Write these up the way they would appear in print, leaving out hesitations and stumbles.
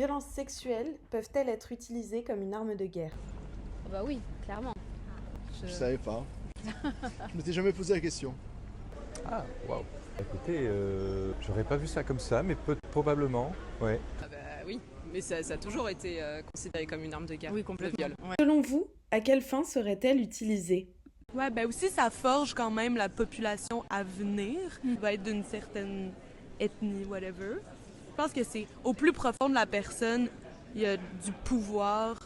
violences sexuelles peuvent-elles être utilisées comme une arme de guerre? Ah bah oui, clairement. Je savais pas. Je m'étais jamais posé la question. Ah, waouh. Écoutez, j'aurais pas vu ça comme ça, mais probablement, ouais. Ah bah oui, mais ça a toujours été considéré comme une arme de guerre. Oui, complètement. Le viol. Ouais. Selon vous, à quelle fin serait-elle utilisée? Ouais, ben aussi, ça forge quand même la population à venir, qui va être d'une certaine ethnie, whatever. Je pense que c'est au plus profond de la personne, il y a du pouvoir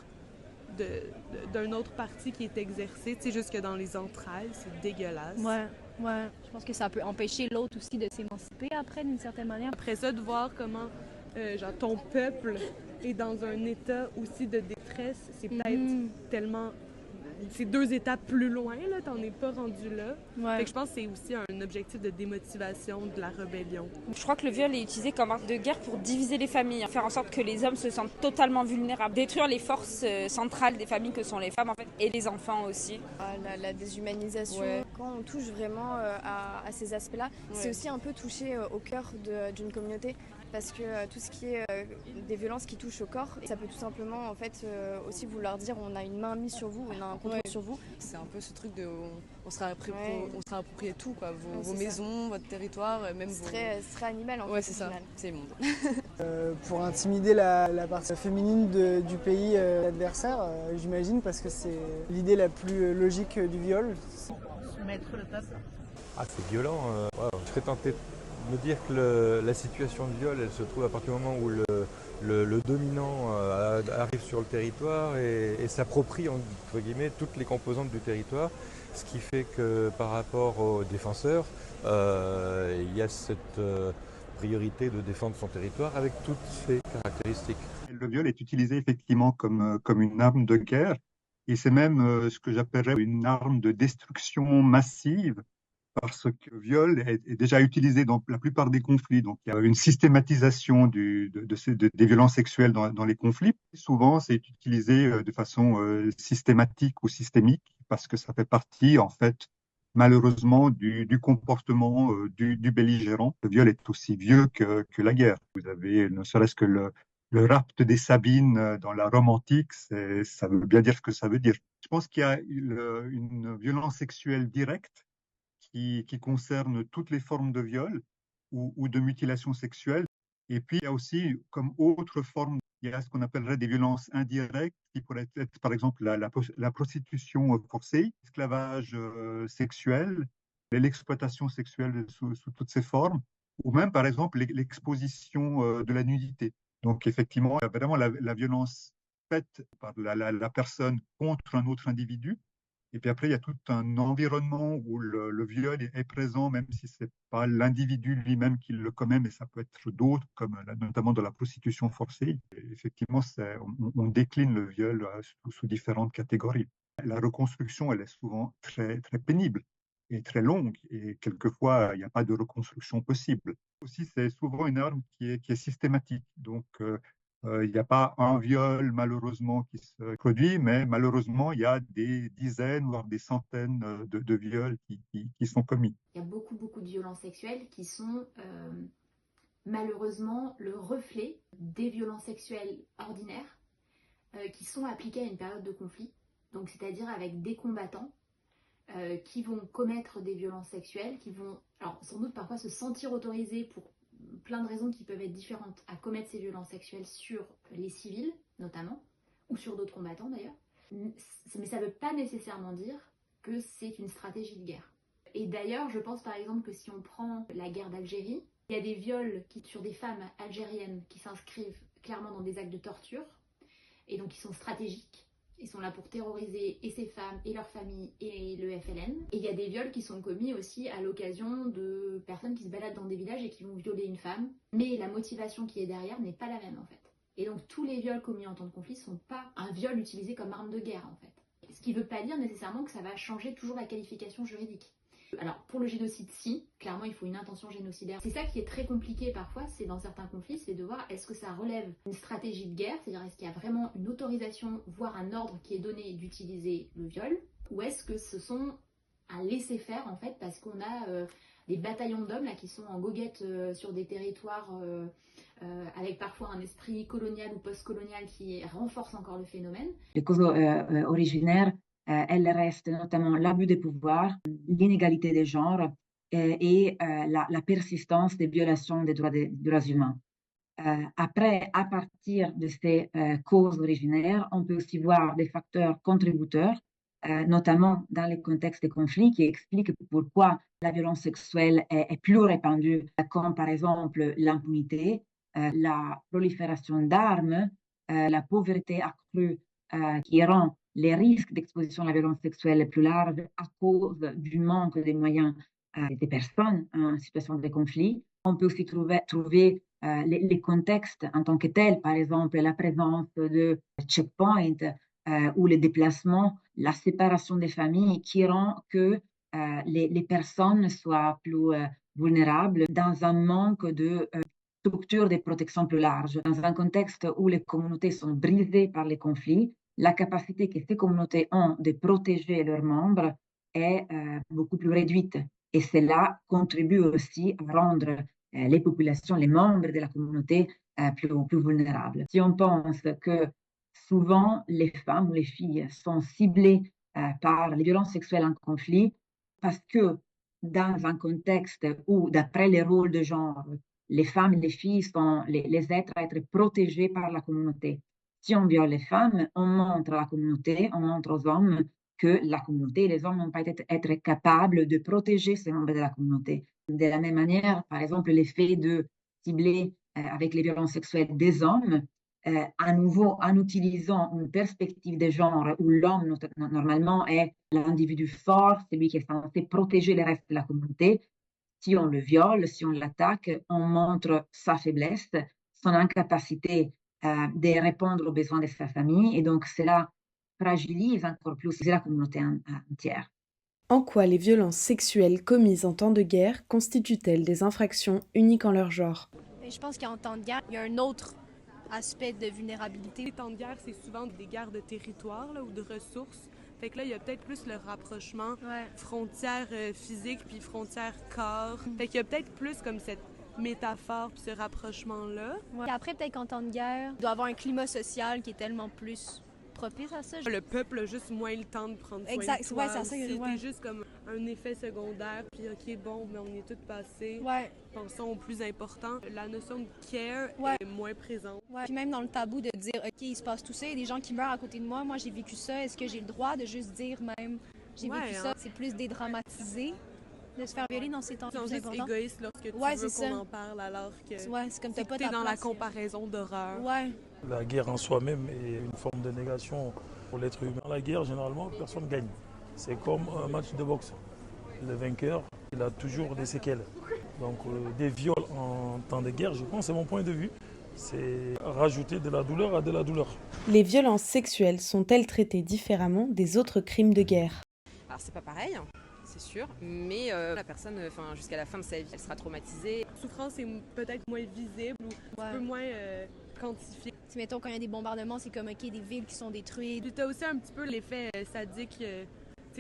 d'un autre parti qui est exercé, tu sais, jusque dans les entrailles, c'est dégueulasse. Ouais, ouais. Je pense que ça peut empêcher l'autre aussi de s'émanciper après, d'une certaine manière. Après ça, de voir comment genre, ton peuple est dans un état aussi de détresse, c'est peut-être tellement... C'est 2 étapes plus loin, là, t'en es pas rendu là. Ouais. Fait que je pense que c'est aussi un objectif de démotivation de la rébellion. Je crois que le viol est utilisé comme arme de guerre pour diviser les familles, faire en sorte que les hommes se sentent totalement vulnérables, détruire les forces centrales des familles que sont les femmes en fait, et les enfants aussi. La déshumanisation, quand on touche vraiment à ces aspects-là, c'est aussi un peu toucher au cœur d'une communauté. Parce que tout ce qui est des violences qui touchent au corps, ça peut tout simplement en fait aussi vouloir dire on a une main mise sur vous, on a un contrôle sur vous. C'est un peu ce truc de on sera approprié tout, quoi. Vos maisons, votre territoire, même vos... C'est très animal en fait. Ouais, c'est ça, c'est le monde. Pour intimider la partie féminine du pays adversaire, j'imagine, parce que c'est l'idée la plus logique du viol. Mettre le peuple. Ah, c'est violent. Je serais tenté de me dire que la situation de viol, elle se trouve à partir du moment où le dominant arrive sur le territoire et s'approprie, entre guillemets, toutes les composantes du territoire, ce qui fait que par rapport aux défenseurs, il y a cette priorité de défendre son territoire avec toutes ses caractéristiques. Le viol est utilisé effectivement comme une arme de guerre, et c'est même ce que j'appellerais une arme de destruction massive, parce que le viol est déjà utilisé dans la plupart des conflits. Donc, il y a une systématisation des violences sexuelles dans les conflits. Souvent, c'est utilisé de façon systématique ou systémique, parce que ça fait partie, en fait, malheureusement, du comportement du belligérant. Le viol est aussi vieux que la guerre. Vous avez ne serait-ce que le rapt des Sabines dans la Rome antique, ça veut bien dire ce que ça veut dire. Je pense qu'il y a une violence sexuelle directe qui concerne toutes les formes de viol ou de mutilation sexuelle. Et puis, il y a aussi, comme autre forme, il y a ce qu'on appellerait des violences indirectes, qui pourraient être, par exemple, la prostitution forcée, l'esclavage sexuel, l'exploitation sexuelle sous toutes ses formes, ou même, par exemple, l'exposition de la nudité. Donc, effectivement, il y a vraiment la violence faite par la personne contre un autre individu. Et puis après, il y a tout un environnement où le viol est présent, même si ce n'est pas l'individu lui-même qui le commet, mais ça peut être d'autres, comme notamment de la prostitution forcée. Et effectivement, on décline le viol sous différentes catégories. La reconstruction, elle est souvent très, très pénible et très longue, et quelquefois, il n'y a pas de reconstruction possible. Aussi, c'est souvent une arme qui est systématique. Donc, il n'y a pas un viol malheureusement qui se produit, mais malheureusement, il y a des dizaines, voire des centaines de viols qui sont commis. Il y a beaucoup de violences sexuelles qui sont malheureusement le reflet des violences sexuelles ordinaires qui sont appliquées à une période de conflit. Donc c'est-à-dire avec des combattants qui vont commettre des violences sexuelles, qui vont alors sans doute parfois se sentir autorisés pour plein de raisons qui peuvent être différentes à commettre ces violences sexuelles sur les civils notamment, ou sur d'autres combattants d'ailleurs. Mais ça ne veut pas nécessairement dire que c'est une stratégie de guerre. Et d'ailleurs, je pense par exemple que si on prend la guerre d'Algérie, il y a des viols sur des femmes algériennes qui s'inscrivent clairement dans des actes de torture, et donc qui sont stratégiques. Ils sont là pour terroriser et ces femmes, et leurs familles, et le FLN. Et il y a des viols qui sont commis aussi à l'occasion de personnes qui se baladent dans des villages et qui vont violer une femme. Mais la motivation qui est derrière n'est pas la même en fait. Et donc tous les viols commis en temps de conflit ne sont pas un viol utilisé comme arme de guerre en fait. Ce qui ne veut pas dire nécessairement que ça va changer toujours la qualification juridique. Alors pour le génocide, si, clairement il faut une intention génocidaire. C'est ça qui est très compliqué parfois, c'est dans certains conflits, c'est de voir est-ce que ça relève une stratégie de guerre, c'est-à-dire est-ce qu'il y a vraiment une autorisation, voire un ordre qui est donné d'utiliser le viol, ou est-ce que ce sont un laisser-faire en fait parce qu'on a des bataillons d'hommes là qui sont en goguette sur des territoires avec parfois un esprit colonial ou post-colonial qui renforce encore le phénomène. Les causes originaires, elles restent notamment l'abus de pouvoir, l'inégalité des genres et la persistance des violations des droits humains. Après, à partir de ces causes originaires, on peut aussi voir des facteurs contributeurs, notamment dans les contextes de conflits, qui expliquent pourquoi la violence sexuelle est plus répandue, comme par exemple l'impunité, la prolifération d'armes, la pauvreté accrue qui rend les risques d'exposition à la violence sexuelle plus larges à cause du manque des moyens des personnes en situation de conflit. On peut aussi trouver les contextes en tant que tels, par exemple la présence de checkpoints ou les déplacements, la séparation des familles qui rend que les personnes soient plus vulnérables dans un manque de structure de protection plus large. Dans un contexte où les communautés sont brisées par les conflits, la capacité que ces communautés ont de protéger leurs membres est beaucoup plus réduite. Et cela contribue aussi à rendre les populations, les membres de la communauté plus vulnérables. Si on pense que souvent les femmes ou les filles sont ciblées par les violences sexuelles en conflit, parce que dans un contexte où, d'après les rôles de genre, les femmes et les filles sont les êtres à être protégés par la communauté. Si on viole les femmes, on montre à la communauté, on montre aux hommes que la communauté et les hommes n'ont pas été être capables de protéger ces membres de la communauté. De la même manière, par exemple, l'effet de cibler avec les violences sexuelles des hommes, à nouveau en utilisant une perspective de genre où l'homme normalement est l'individu fort, celui qui est censé protéger le reste de la communauté. Si on le viole, si on l'attaque, on montre sa faiblesse, son incapacité de répondre aux besoins de sa famille, et donc cela fragilise encore plus la communauté entière. En quoi les violences sexuelles commises en temps de guerre constituent-elles des infractions uniques en leur genre? Je pense qu'en temps de guerre, il y a un autre aspect de vulnérabilité. Les temps de guerre, c'est souvent des guerres de territoire là, ou de ressources. Fait que là, il y a peut-être plus le rapprochement frontière physique puis frontière corps. Fait qu'il y a peut-être plus comme cette métaphore puis ce rapprochement-là. Et après, peut-être qu'en temps de guerre, il doit y avoir un climat social qui est tellement plus propice à ça. Le peuple a juste moins le temps de prendre soin de toi. C'était juste comme un effet secondaire, puis OK, bon, mais on est tous passés. Pensons au plus important. La notion de care est moins présente. Puis même dans le tabou de dire, OK, il se passe tout ça, il y a des gens qui meurent à côté de moi j'ai vécu ça, est-ce que j'ai le droit de juste dire même, j'ai vécu ça? C'est plus dédramatisé de se faire violer dans ces temps plus importants. C'est juste égoïste lorsque tu veux qu'on en parle, alors que c'est comme t'as pas t'es dans la comparaison d'horreur. La guerre en soi-même est une forme de négation pour l'être humain. Dans la guerre, généralement, personne ne gagne. C'est comme un match de boxe. Le vainqueur, il a toujours des séquelles. Donc des viols en temps de guerre, je pense, c'est mon point de vue, c'est rajouter de la douleur à de la douleur. Les violences sexuelles sont-elles traitées différemment des autres crimes de guerre? Alors c'est pas pareil, c'est sûr, mais la personne, jusqu'à la fin de sa vie, elle sera traumatisée. La souffrance est peut-être moins visible ou un peu moins quantifiée. Si mettons quand il y a des bombardements, c'est comme des villes qui sont détruites. Puis t'as aussi un petit peu l'effet sadique,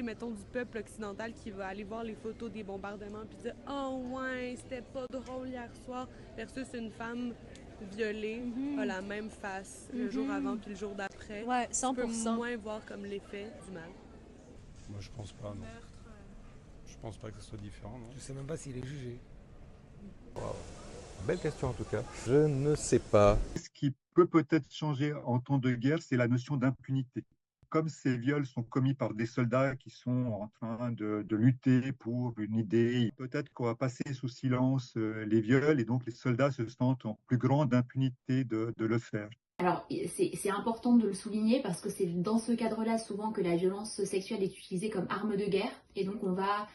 mettons du peuple occidental qui va aller voir les photos des bombardements puis dire « Oh ouais, c'était pas drôle hier soir » versus une femme violée a la même face le jour avant puis le jour d'après. 100%. Tu peux moins voir comme l'effet du mal. Moi je pense pas, non. Je pense pas que ce soit différent, non. Je sais même pas s'il est jugé. Wow. Belle question en tout cas. Je ne sais pas. Ce qui peut peut-être changer en temps de guerre, c'est la notion d'impunité. Comme ces viols sont commis par des soldats qui sont en train de lutter pour une idée, peut-être qu'on va passer sous silence les viols et donc les soldats se sentent en plus grande impunité de le faire. Alors, c'est important de le souligner parce que c'est dans ce cadre-là souvent que la violence sexuelle est utilisée comme arme de guerre. Et donc, on va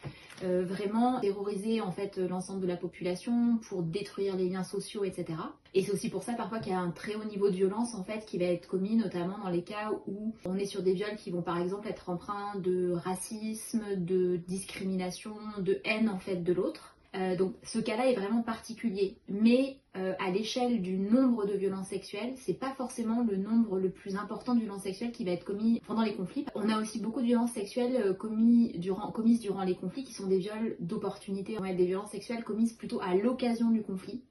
vraiment terroriser en fait l'ensemble de la population pour détruire les liens sociaux, etc. Et c'est aussi pour ça parfois qu'il y a un très haut niveau de violence en fait qui va être commis, notamment dans les cas où on est sur des viols qui vont par exemple être empreints de racisme, de discrimination, de haine en fait de l'autre. Donc ce cas-là est vraiment particulier, mais à l'échelle du nombre de violences sexuelles, c'est pas forcément le nombre le plus important de violences sexuelles qui va être commis pendant les conflits. On a aussi beaucoup de violences sexuelles commises durant les conflits qui sont des viols d'opportunité, des violences sexuelles commises plutôt à l'occasion du conflit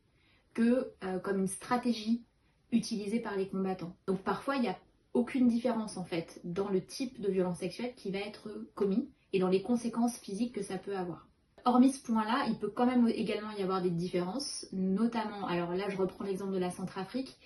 que comme une stratégie utilisée par les combattants. Donc parfois il n'y a aucune différence en fait dans le type de violence sexuelle qui va être commis et dans les conséquences physiques que ça peut avoir. Hormis ce point-là, il peut quand même également y avoir des différences, notamment, alors là je reprends l'exemple de la Centrafrique,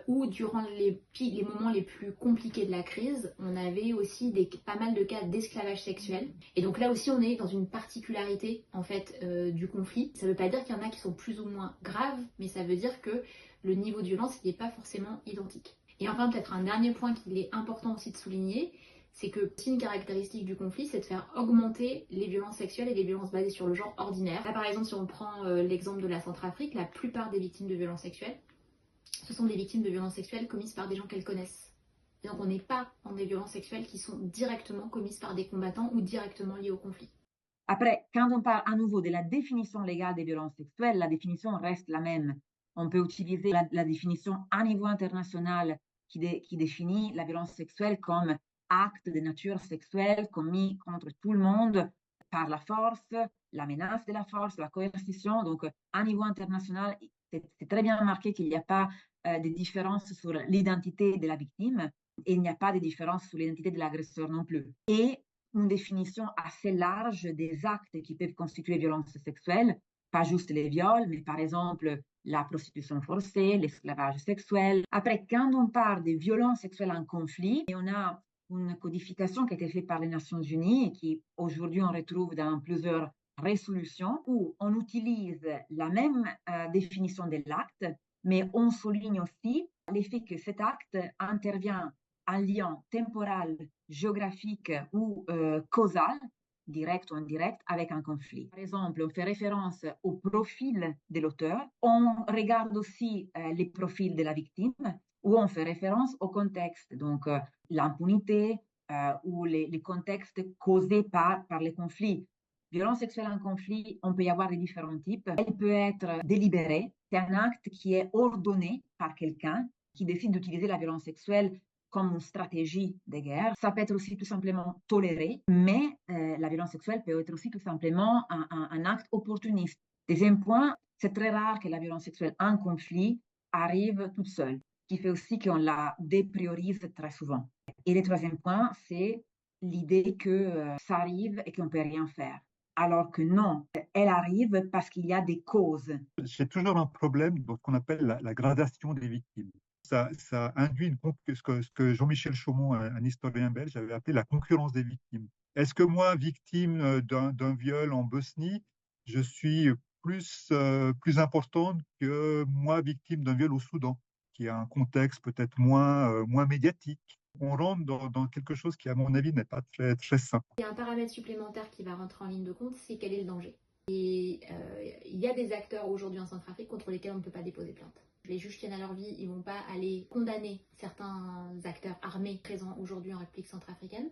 où durant les moments les plus compliqués de la crise, on avait aussi pas mal de cas d'esclavage sexuel. Et donc là aussi on est dans une particularité en fait du conflit. Ça ne veut pas dire qu'il y en a qui sont plus ou moins graves, mais ça veut dire que le niveau de violence n'est pas forcément identique. Et enfin peut-être un dernier point qu'il est important aussi de souligner, c'est que une caractéristique du conflit, c'est de faire augmenter les violences sexuelles et les violences basées sur le genre ordinaire. Là par exemple si on prend l'exemple de la Centrafrique, la plupart des victimes de violences sexuelles, ce sont des victimes de violences sexuelles commises par des gens qu'elles connaissent. Et donc on n'est pas dans des violences sexuelles qui sont directement commises par des combattants ou directement liées au conflit. Après, quand on parle à nouveau de la définition légale des violences sexuelles, la définition reste la même. On peut utiliser la définition à niveau international qui définit la violence sexuelle comme acte de nature sexuelle commis contre tout le monde par la force, la menace de la force, la coercition. Donc, à niveau international, c'est très bien marqué qu'il n'y a pas de différence sur l'identité de la victime et il n'y a pas de différence sur l'identité de l'agresseur non plus. Et une définition assez large des actes qui peuvent constituer violence sexuelle, pas juste les viols, mais par exemple la prostitution forcée, l'esclavage sexuel. Après, quand on parle de violences sexuelles en conflit, et on a une codification qui a été faite par les Nations Unies et qui aujourd'hui on retrouve dans plusieurs résolutions où on utilise la même définition de l'acte, mais on souligne aussi l'effet que cet acte intervient en lien temporel, géographique ou causal, direct ou indirect, avec un conflit. Par exemple, on fait référence au profil de l'auteur, on regarde aussi les profils de la victime, ou on fait référence au contexte, donc l'impunité ou les contextes causés par les conflits. Violence sexuelle en conflit, on peut y avoir de différents types. Elle peut être délibérée, c'est un acte qui est ordonné par quelqu'un qui décide d'utiliser la violence sexuelle comme une stratégie de guerre. Ça peut être aussi tout simplement toléré, mais la violence sexuelle peut être aussi tout simplement un acte opportuniste. Deuxième point, c'est très rare que la violence sexuelle en conflit arrive toute seule, ce qui fait aussi qu'on la dépriorise très souvent. Et le troisième point, c'est l'idée que ça arrive et qu'on ne peut rien faire. Alors que non, elle arrive parce qu'il y a des causes. J'ai toujours un problème dans ce qu'on appelle la gradation des victimes. Ça induit ce que Jean-Michel Chaumont, un historien belge, avait appelé la concurrence des victimes. Est-ce que moi, victime d'un viol en Bosnie, je suis plus importante que moi, victime d'un viol au Soudan, qui a un contexte peut-être moins médiatique? On rentre dans quelque chose qui, à mon avis, n'est pas très, très sain. Il y a un paramètre supplémentaire qui va rentrer en ligne de compte, c'est quel est le danger. Et il y a des acteurs aujourd'hui en Centrafrique contre lesquels on ne peut pas déposer plainte. Les juges tiennent à leur vie, ils ne vont pas aller condamner certains acteurs armés présents aujourd'hui en République centrafricaine.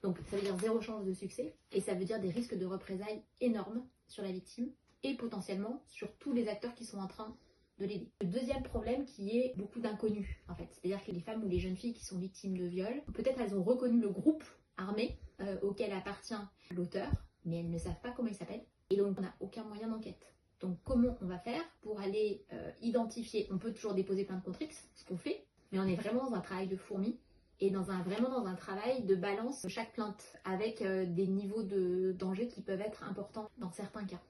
Donc ça veut dire 0 chance de succès et ça veut dire des risques de représailles énormes sur la victime et potentiellement sur tous les acteurs qui sont en train de l'aider. Le deuxième problème qui est beaucoup d'inconnus en fait. C'est-à-dire que les femmes ou les jeunes filles qui sont victimes de viol, peut-être elles ont reconnu le groupe armé auquel appartient l'auteur, mais elles ne savent pas comment il s'appelle et donc on n'a aucun moyen d'enquête. Donc comment on va faire pour aller identifier? On peut toujours déposer plainte contre X, ce qu'on fait, mais on est vraiment dans un travail de fourmi et vraiment dans un travail de balance de chaque plainte avec des niveaux de danger qui peuvent être importants dans certains cas.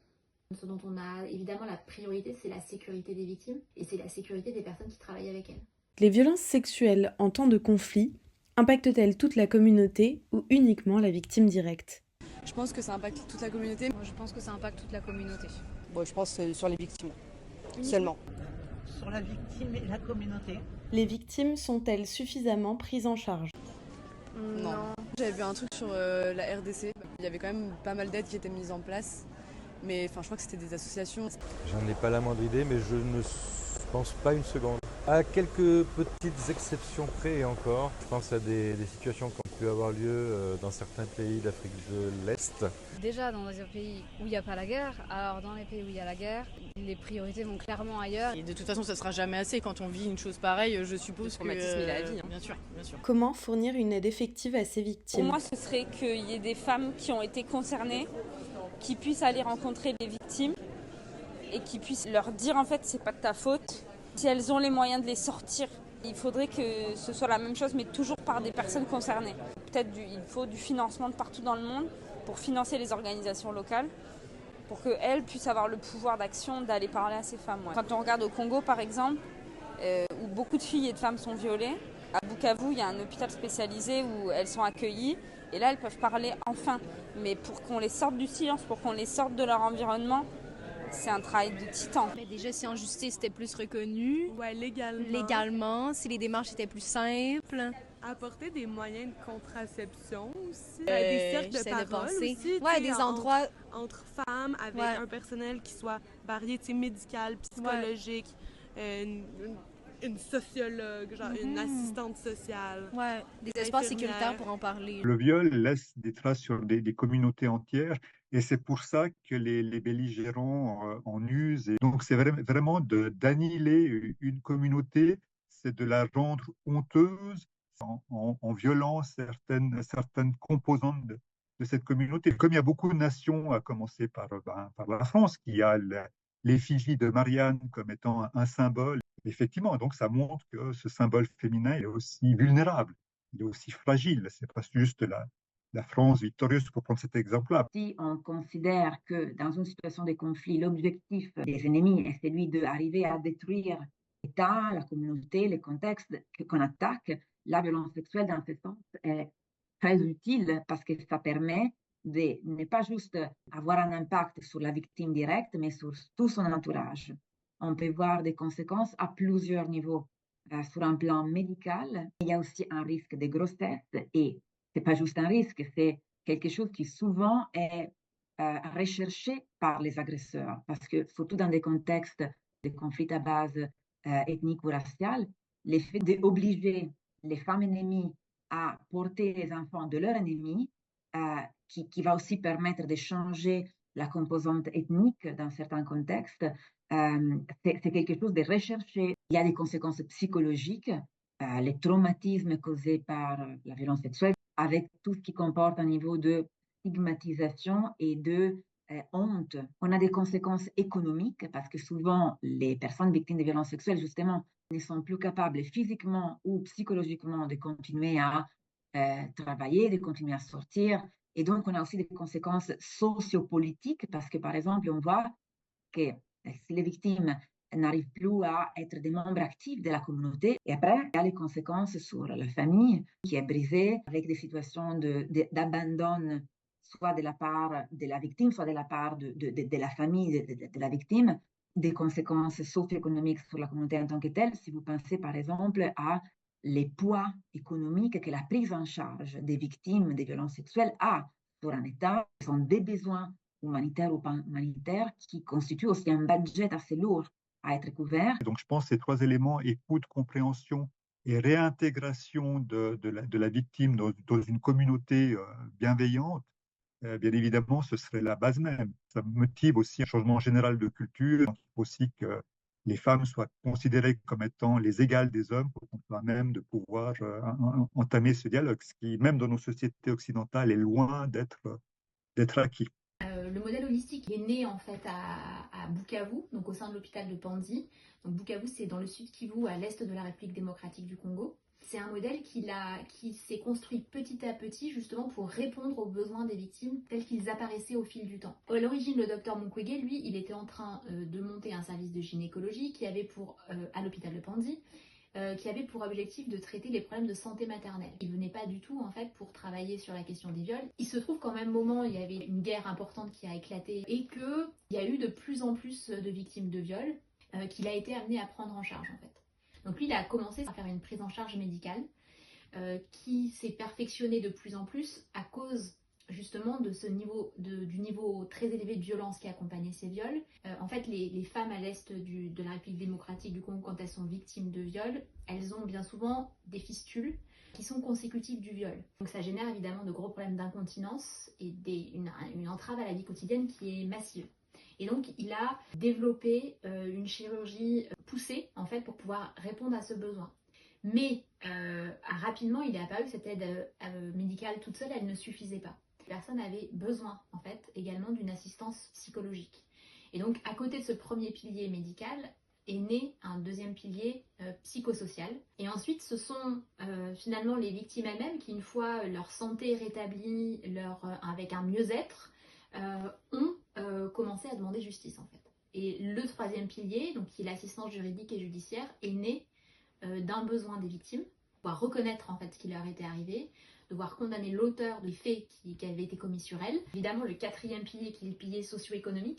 Ce dont on a évidemment la priorité, c'est la sécurité des victimes et c'est la sécurité des personnes qui travaillent avec elles. Les violences sexuelles en temps de conflit impactent-elles toute la communauté ou uniquement la victime directe? Je pense que ça impacte toute la communauté. Moi, je pense que ça impacte toute la communauté. Bon, je pense que c'est sur les victimes, seulement. Sur la victime et la communauté. Les victimes sont-elles suffisamment prises en charge? Non. J'avais vu un truc sur la RDC. Il y avait quand même pas mal d'aides qui étaient mises en place. Mais je crois que c'était des associations. J'en ai pas la moindre idée, mais je ne pense pas une seconde. À quelques petites exceptions près et encore, je pense à des situations qu'on pu avoir lieu dans certains pays d'Afrique de l'Est. Déjà dans un pays où il n'y a pas la guerre, alors dans les pays où il y a la guerre, les priorités vont clairement ailleurs. Et de toute façon, ça ne sera jamais assez quand on vit une chose pareille, je suppose que... Le traumatisme, il a la vie. Bien sûr, bien sûr. Comment fournir une aide effective à ces victimes? Pour moi, ce serait qu'il y ait des femmes qui ont été concernées, qui puissent aller rencontrer les victimes et qui puissent leur dire en fait c'est pas de ta faute. Si elles ont les moyens de les sortir, il faudrait que ce soit la même chose mais toujours par des personnes concernées. Peut-être il faut du financement de partout dans le monde pour financer les organisations locales, pour qu'elles puissent avoir le pouvoir d'action d'aller parler à ces femmes. Ouais. Quand on regarde au Congo par exemple, où beaucoup de filles et de femmes sont violées, à Bukavu il y a un hôpital spécialisé où elles sont accueillies et là elles peuvent parler enfin. Mais pour qu'on les sorte du silence, pour qu'on les sorte de leur environnement, c'est un travail de titan. Mais déjà, si en justice c'était plus reconnu, ouais, légalement, si les démarches étaient plus simples. Apporter des moyens de contraception aussi, des cercles de parole aussi, des endroits entre femmes avec un personnel qui soit varié, médical, psychologique, une sociologue, genre une assistante sociale. Ouais, des espaces sécuritaires pour en parler. Le viol laisse des traces sur des communautés entières et c'est pour ça que les belligérants en usent. Et donc c'est vraiment d'annihiler une communauté, c'est de la rendre honteuse en violant certaines composantes de cette communauté. Comme il y a beaucoup de nations, à commencer par la France, qui a l'effigie de Marianne comme étant un symbole. Effectivement, donc ça montre que ce symbole féminin est aussi vulnérable, il est aussi fragile. C'est pas juste la France victorieuse, pour prendre cet exemple-là. Si on considère que dans une situation de conflit, l'objectif des ennemis est celui d'arriver à détruire l'État, la communauté, les contextes qu'on attaque, la violence sexuelle dans ce sens est très utile parce que ça permet de ne pas juste avoir un impact sur la victime directe, mais sur tout son entourage. On peut voir des conséquences à plusieurs niveaux. Sur un plan médical, il y a aussi un risque de grossesse et ce n'est pas juste un risque, c'est quelque chose qui souvent est recherché par les agresseurs parce que surtout dans des contextes de conflits à base ethnique ou raciale, le fait d'obliger les femmes ennemies à porter les enfants de leur ennemi, qui va aussi permettre de changer la composante ethnique dans certains contextes, c'est quelque chose de recherché. Il y a des conséquences psychologiques, les traumatismes causés par la violence sexuelle, avec tout ce qui comporte un niveau de stigmatisation et de honte. On a des conséquences économiques parce que souvent les personnes victimes de violences sexuelles, justement, ne sont plus capables physiquement ou psychologiquement de continuer à travailler, de continuer à sortir. Et donc, on a aussi des conséquences sociopolitiques parce que, par exemple, on voit que si les victimes n'arrivent plus à être des membres actifs de la communauté, et après, il y a les conséquences sur la famille qui est brisée avec des situations d'abandon, soit de la part de la victime, soit de la part de la famille de la victime, des conséquences socio-économiques sur la communauté en tant que telle. Si vous pensez, par exemple, à les poids économiques que la prise en charge des victimes des violences sexuelles a sur un État, ce sont des besoins humanitaires ou pas humanitaires qui constituent aussi un budget assez lourd à être couvert. Donc je pense que ces trois éléments, écoute, compréhension et réintégration de la victime dans une communauté bienveillante, bien évidemment, ce serait la base même. Ça motive aussi un changement général de culture. Donc, il faut aussi que les femmes soient considérées comme étant les égales des hommes pour qu'on soit même de pouvoir entamer ce dialogue, ce qui, même dans nos sociétés occidentales, est loin d'être acquis. Le modèle holistique est né en fait à Bukavu, donc au sein de l'hôpital de Panzi. Donc Bukavu, c'est dans le sud Kivu, à l'est de la République démocratique du Congo. C'est un modèle qui s'est construit petit à petit justement pour répondre aux besoins des victimes tels qu'ils apparaissaient au fil du temps. À l'origine, le docteur Mukwege, lui, il était en train de monter un service de gynécologie qui avait à l'hôpital de Panzi, qui avait pour objectif de traiter les problèmes de santé maternelle. Il venait pas du tout en fait pour travailler sur la question des viols. Il se trouve qu'en même moment, il y avait une guerre importante qui a éclaté et qu'il y a eu de plus en plus de victimes de viols qu'il a été amené à prendre en charge en fait. Donc lui, il a commencé à faire une prise en charge médicale qui s'est perfectionnée de plus en plus à cause justement de ce niveau, du niveau très élevé de violence qui accompagnait ces viols. En fait, les femmes à l'est de la République démocratique du Congo, quand elles sont victimes de viols, elles ont bien souvent des fistules qui sont consécutives du viol. Donc ça génère évidemment de gros problèmes d'incontinence et une entrave à la vie quotidienne qui est massive. Et donc il a développé une chirurgie poussée en fait pour pouvoir répondre à ce besoin. Mais rapidement, il est apparu que cette aide médicale toute seule, elle ne suffisait pas. Les personnes avaient besoin, en fait, également d'une assistance psychologique. Et donc, à côté de ce premier pilier médical, est né un deuxième pilier psychosocial. Et ensuite, ce sont finalement les victimes elles-mêmes qui, une fois leur santé rétablie, avec un mieux-être, ont commencé à demander justice, en fait. Et le troisième pilier, donc qui est l'assistance juridique et judiciaire, est né d'un besoin des victimes, pouvoir reconnaître en fait ce qui leur était arrivé, devoir condamner l'auteur des faits qui avaient été commis sur elles. Évidemment, le quatrième pilier, qui est le pilier socio-économique,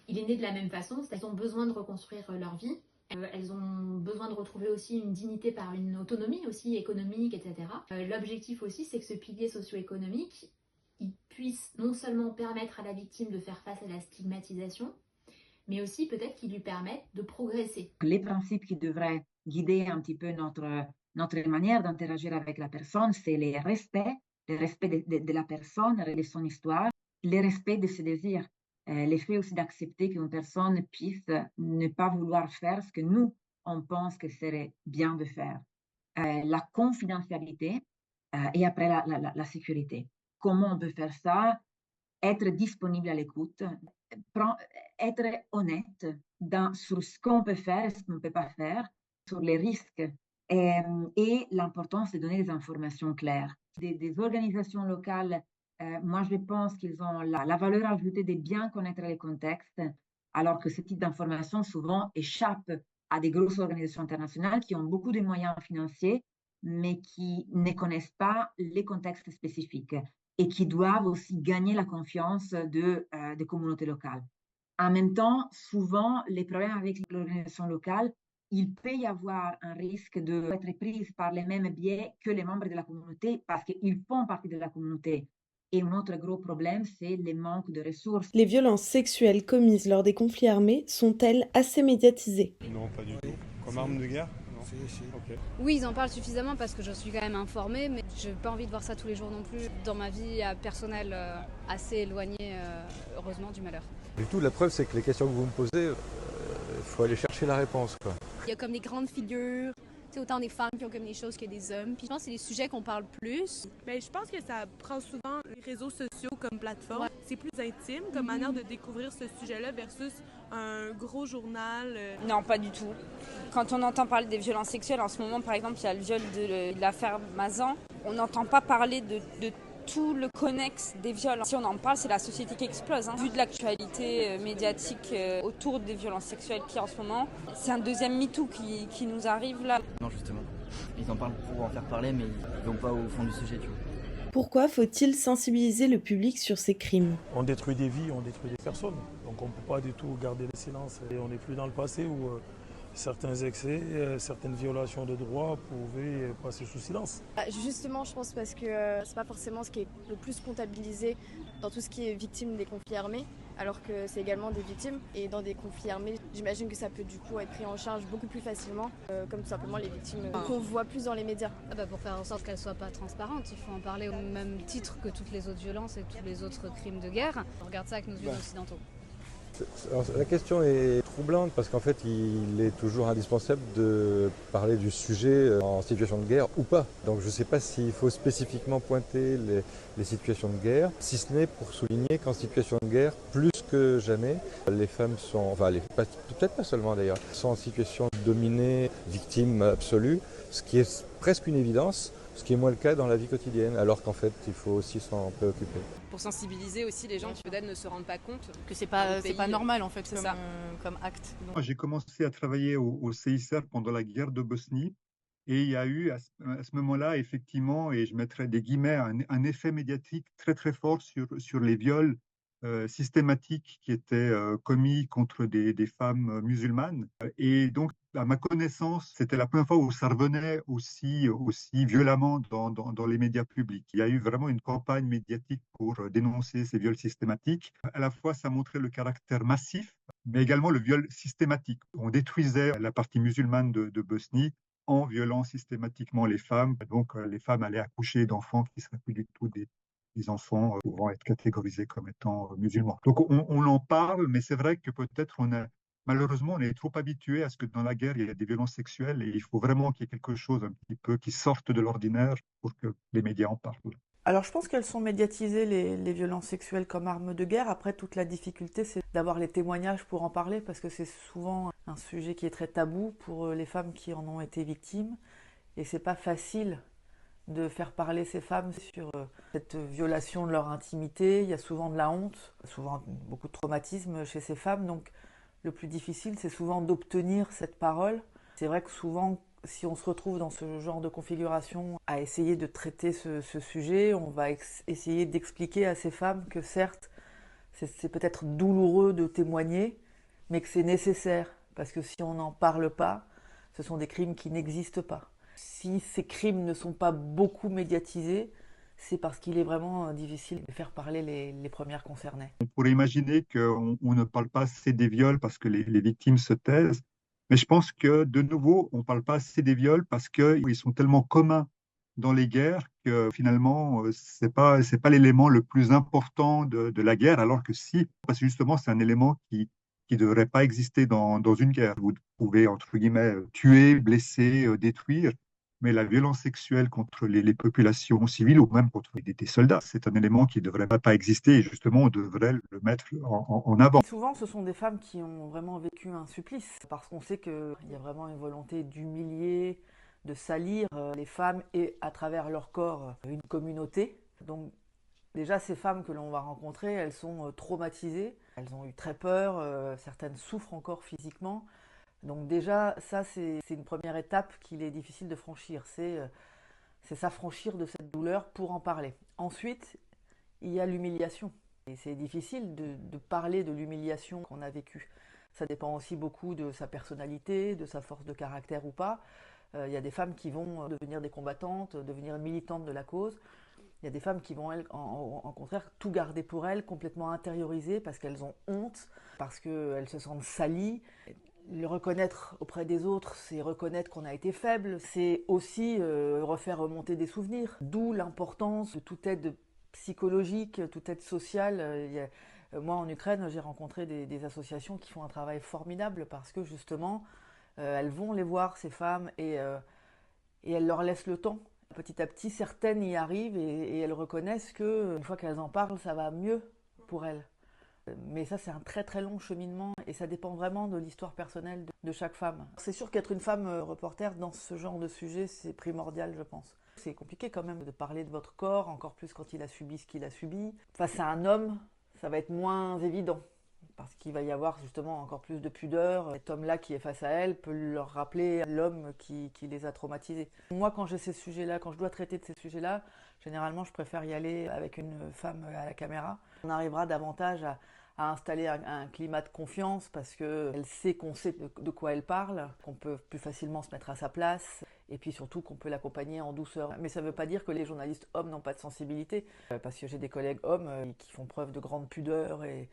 il est né de la même façon. Elles ont besoin de reconstruire leur vie. Elles ont besoin de retrouver aussi une dignité par une autonomie aussi économique, etc. L'objectif aussi, c'est que ce pilier socio-économique, il puisse non seulement permettre à la victime de faire face à la stigmatisation, mais aussi peut-être qu'il lui permette de progresser. Les principes qui devraient guider un petit peu notre manière d'interagir avec la personne, c'est le respect de la personne, de son histoire, le respect de ses désirs, le fait aussi d'accepter qu'une personne puisse ne pas vouloir faire ce que nous, on pense que serait bien de faire. La confidentialité et après la sécurité. Comment on peut faire ça? Être disponible à l'écoute, être honnête sur ce qu'on peut faire et ce qu'on ne peut pas faire, sur les risques et l'importance de donner des informations claires. Des organisations locales, moi je pense qu'ils ont la valeur ajoutée de bien connaître les contextes, alors que ce type d'informations souvent échappe à des grosses organisations internationales qui ont beaucoup de moyens financiers, mais qui ne connaissent pas les contextes spécifiques et qui doivent aussi gagner la confiance des communautés locales. En même temps, souvent, les problèmes avec l'organisation locale, il peut y avoir un risque d'être prise par les mêmes biais que les membres de la communauté parce qu'ils font partie de la communauté. Et un autre gros problème, c'est le manque de ressources. Les violences sexuelles commises lors des conflits armés sont-elles assez médiatisées? Non, pas du tout. Comme arme de guerre? Okay. Oui, ils en parlent suffisamment parce que je suis quand même informée, mais je n'ai pas envie de voir ça tous les jours non plus dans ma vie personnelle assez éloignée, heureusement, du malheur. Du tout, la preuve, c'est que les questions que vous me posez, il faut aller chercher la réponse, quoi. Il y a comme des grandes figures, autant des femmes qui ont comme des choses que des hommes. Puis je pense que c'est des sujets qu'on parle plus. Mais je pense que ça prend souvent les réseaux sociaux comme plateforme. Ouais. C'est plus intime comme manière de découvrir ce sujet-là versus un gros journal. Non, pas du tout. Quand on entend parler des violences sexuelles, en ce moment, par exemple, il y a le viol de l'affaire Mazan. On n'entend pas parler de tout le connexe des viols. Si on en parle, c'est la société qui explose. Vu de l'actualité médiatique autour des violences sexuelles qu'il y a en ce moment, c'est un deuxième MeToo qui nous arrive là. Non, justement. Ils en parlent pour en faire parler, mais ils vont pas au fond du sujet, tu vois. Pourquoi faut-il sensibiliser le public sur ces crimes? On détruit des vies, on détruit des personnes. Donc on ne peut pas du tout garder le silence. Et on n'est plus dans le passé où certains excès, certaines violations de droits pouvaient passer sous silence. Justement, je pense parce que c'est pas forcément ce qui est le plus comptabilisé dans tout ce qui est victime des conflits armés, alors que c'est également des victimes. Et dans des conflits armés, j'imagine que ça peut du coup être pris en charge beaucoup plus facilement, comme tout simplement les victimes qu'on voit plus dans les médias. Pour faire en sorte qu'elles ne soient pas transparentes, il faut en parler au même titre que toutes les autres violences et tous les autres crimes de guerre. On regarde ça avec nos yeux occidentaux. Alors, la question est troublante parce qu'en fait, il est toujours indispensable de parler du sujet en situation de guerre ou pas. Donc je ne sais pas s'il faut spécifiquement pointer les situations de guerre, si ce n'est pour souligner qu'en situation de guerre, plus que jamais, les femmes sont, peut-être pas seulement d'ailleurs, sont en situation dominée, victimes absolues, ce qui est presque une évidence. Ce qui est moins le cas dans la vie quotidienne, alors qu'en fait, il faut aussi s'en préoccuper. Pour sensibiliser aussi les gens qui peut-être ne se rendent pas compte que c'est pas normal en fait comme acte. Moi, j'ai commencé à travailler au CICR pendant la guerre de Bosnie et il y a eu à ce moment-là effectivement, et je mettrai des guillemets, un effet médiatique très très fort sur les viols systématiques qui étaient commis contre des femmes musulmanes. Et donc, à ma connaissance, c'était la première fois où ça revenait aussi violemment dans les médias publics. Il y a eu vraiment une campagne médiatique pour dénoncer ces viols systématiques. À la fois, ça montrait le caractère massif, mais également le viol systématique. On détruisait la partie musulmane de Bosnie en violant systématiquement les femmes. Donc, les femmes allaient accoucher d'enfants qui ne seraient plus du tout des enfants pouvant être catégorisés comme étant musulmans. Donc, on en parle, mais c'est vrai que peut-être malheureusement, on est trop habitué à ce que dans la guerre, il y ait des violences sexuelles et il faut vraiment qu'il y ait quelque chose un petit peu qui sorte de l'ordinaire pour que les médias en parlent. Alors je pense qu'elles sont médiatisées, les violences sexuelles comme armes de guerre. Après, toute la difficulté, c'est d'avoir les témoignages pour en parler, parce que c'est souvent un sujet qui est très tabou pour les femmes qui en ont été victimes. Et c'est pas facile de faire parler ces femmes sur cette violation de leur intimité. Il y a souvent de la honte, souvent beaucoup de traumatisme chez ces femmes. Donc le plus difficile, c'est souvent d'obtenir cette parole. C'est vrai que souvent, si on se retrouve dans ce genre de configuration à essayer de traiter ce sujet, on va essayer d'expliquer à ces femmes que certes, c'est peut-être douloureux de témoigner, mais que c'est nécessaire. Parce que si on n'en parle pas, ce sont des crimes qui n'existent pas. Si ces crimes ne sont pas beaucoup médiatisés, c'est parce qu'il est vraiment difficile de faire parler les premières concernées. On pourrait imaginer qu'on ne parle pas assez des viols parce que les victimes se taisent. Mais je pense que, de nouveau, on ne parle pas assez des viols parce qu'ils sont tellement communs dans les guerres que finalement, ce n'est pas l'élément le plus important de la guerre, alors que si, parce que justement, c'est un élément qui ne devrait pas exister dans une guerre. Vous pouvez, entre guillemets, tuer, blesser, détruire, mais la violence sexuelle contre les populations civiles ou même contre des soldats, c'est un élément qui ne devrait pas exister et justement, on devrait le mettre en avant. Souvent, ce sont des femmes qui ont vraiment vécu un supplice, parce qu'on sait qu'il y a vraiment une volonté d'humilier, de salir les femmes et à travers leur corps une communauté. Donc déjà, ces femmes que l'on va rencontrer, elles sont traumatisées, elles ont eu très peur, certaines souffrent encore physiquement. Donc déjà, ça c'est une première étape qu'il est difficile de franchir, c'est s'affranchir de cette douleur pour en parler. Ensuite, il y a l'humiliation. Et c'est difficile de parler de l'humiliation qu'on a vécue. Ça dépend aussi beaucoup de sa personnalité, de sa force de caractère ou pas. Il y a des femmes qui vont devenir des combattantes, devenir militantes de la cause. Il y a des femmes qui vont, elles, en contraire, tout garder pour elles, complètement intériorisées, parce qu'elles ont honte, parce qu'elles se sentent salies. Le reconnaître auprès des autres, c'est reconnaître qu'on a été faible, c'est aussi refaire remonter des souvenirs. D'où l'importance de toute aide psychologique, toute aide sociale. Moi, en Ukraine, j'ai rencontré des associations qui font un travail formidable parce que justement, elles vont les voir, ces femmes, et elles leur laissent le temps. Petit à petit, certaines y arrivent et elles reconnaissent qu'une fois qu'elles en parlent, ça va mieux pour elles. Mais ça, c'est un très très long cheminement et ça dépend vraiment de l'histoire personnelle de chaque femme. C'est sûr qu'être une femme reporter dans ce genre de sujet, c'est primordial, je pense. C'est compliqué quand même de parler de votre corps, encore plus quand il a subi ce qu'il a subi. Face à un homme, ça va être moins évident parce qu'il va y avoir justement encore plus de pudeur. Cet homme-là qui est face à elle peut leur rappeler l'homme qui les a traumatisés. Moi, quand j'ai ces sujets-là, quand je dois traiter de ces sujets-là, généralement, je préfère y aller avec une femme à la caméra. On arrivera davantage à installer un climat de confiance parce qu'elle sait qu'on sait de quoi elle parle, qu'on peut plus facilement se mettre à sa place et puis surtout qu'on peut l'accompagner en douceur. Mais ça ne veut pas dire que les journalistes hommes n'ont pas de sensibilité parce que j'ai des collègues hommes qui font preuve de grande pudeur et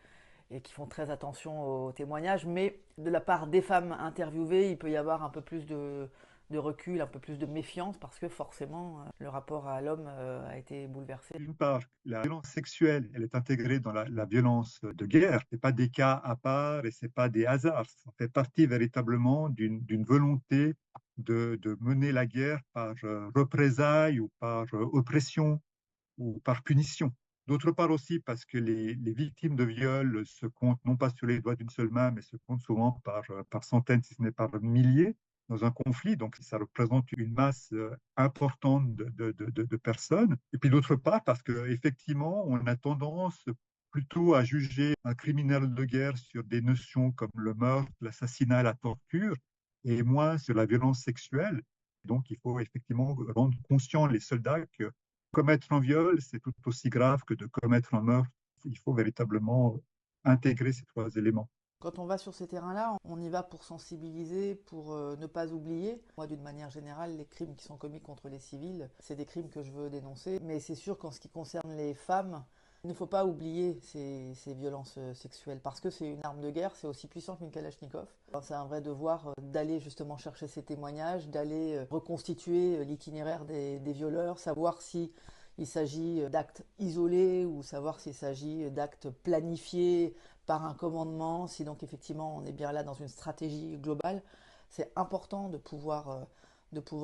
qui font très attention aux témoignages. Mais de la part des femmes interviewées, il peut y avoir un peu plus de recul, un peu plus de méfiance parce que forcément le rapport à l'homme a été bouleversé. D'une part, la violence sexuelle, elle est intégrée dans la violence de guerre. Ce n'est pas des cas à part et ce n'est pas des hasards. Ça fait partie véritablement d'une volonté de mener la guerre par représailles ou par oppression ou par punition. D'autre part aussi parce que les victimes de viol se comptent non pas sur les doigts d'une seule main, mais se comptent souvent par centaines, si ce n'est par milliers, dans un conflit. Donc, ça représente une masse importante de personnes. Et puis d'autre part parce qu'effectivement, on a tendance plutôt à juger un criminel de guerre sur des notions comme le meurtre, l'assassinat, la torture, et moins sur la violence sexuelle. Donc, il faut effectivement rendre conscient les soldats que commettre un viol, c'est tout aussi grave que de commettre un meurtre, Il faut véritablement intégrer ces 3 éléments. Quand on va sur ces terrains-là, on y va pour sensibiliser, pour ne pas oublier. Moi, d'une manière générale, les crimes qui sont commis contre les civils, c'est des crimes que je veux dénoncer. Mais c'est sûr qu'en ce qui concerne les femmes, il ne faut pas oublier ces violences sexuelles parce que c'est une arme de guerre, c'est aussi puissant qu'une Kalachnikov. C'est un vrai devoir d'aller justement chercher ces témoignages, d'aller reconstituer l'itinéraire des violeurs, savoir si il s'agit d'actes isolés ou savoir s'il s'agit d'actes planifiés par un commandement, si donc effectivement on est bien là dans une stratégie globale. C'est important de pouvoir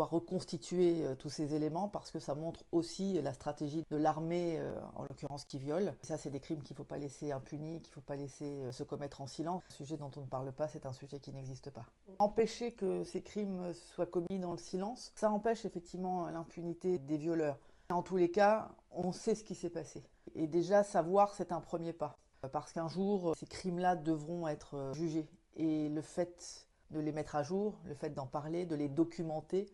reconstituer tous ces éléments parce que ça montre aussi la stratégie de l'armée, en l'occurrence qui viole. Et ça, c'est des crimes qu'il ne faut pas laisser impunis, qu'il ne faut pas laisser se commettre en silence. Un sujet dont on ne parle pas, c'est un sujet qui n'existe pas. Empêcher que ces crimes soient commis dans le silence, ça empêche effectivement l'impunité des violeurs. En tous les cas, on sait ce qui s'est passé. Et déjà, savoir, c'est un premier pas. Parce qu'un jour, ces crimes-là devront être jugés. Et le fait de les mettre à jour, le fait d'en parler, de les documenter,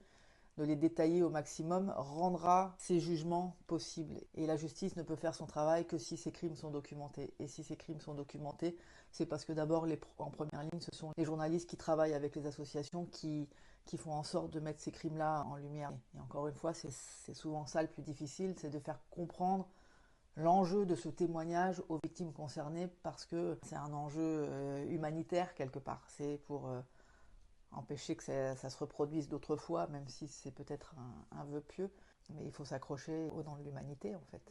de les détailler au maximum, rendra ces jugements possibles. Et la justice ne peut faire son travail que si ces crimes sont documentés. Et si ces crimes sont documentés, c'est parce que d'abord, en première ligne, ce sont les journalistes qui travaillent avec les associations qui font en sorte de mettre ces crimes-là en lumière. Et encore une fois, c'est souvent ça le plus difficile, c'est de faire comprendre l'enjeu de ce témoignage aux victimes concernées parce que c'est un enjeu humanitaire quelque part. C'est pour empêcher que ça se reproduise d'autres fois, même si c'est peut-être un vœu pieux. Mais il faut s'accrocher au nom de l'humanité en fait.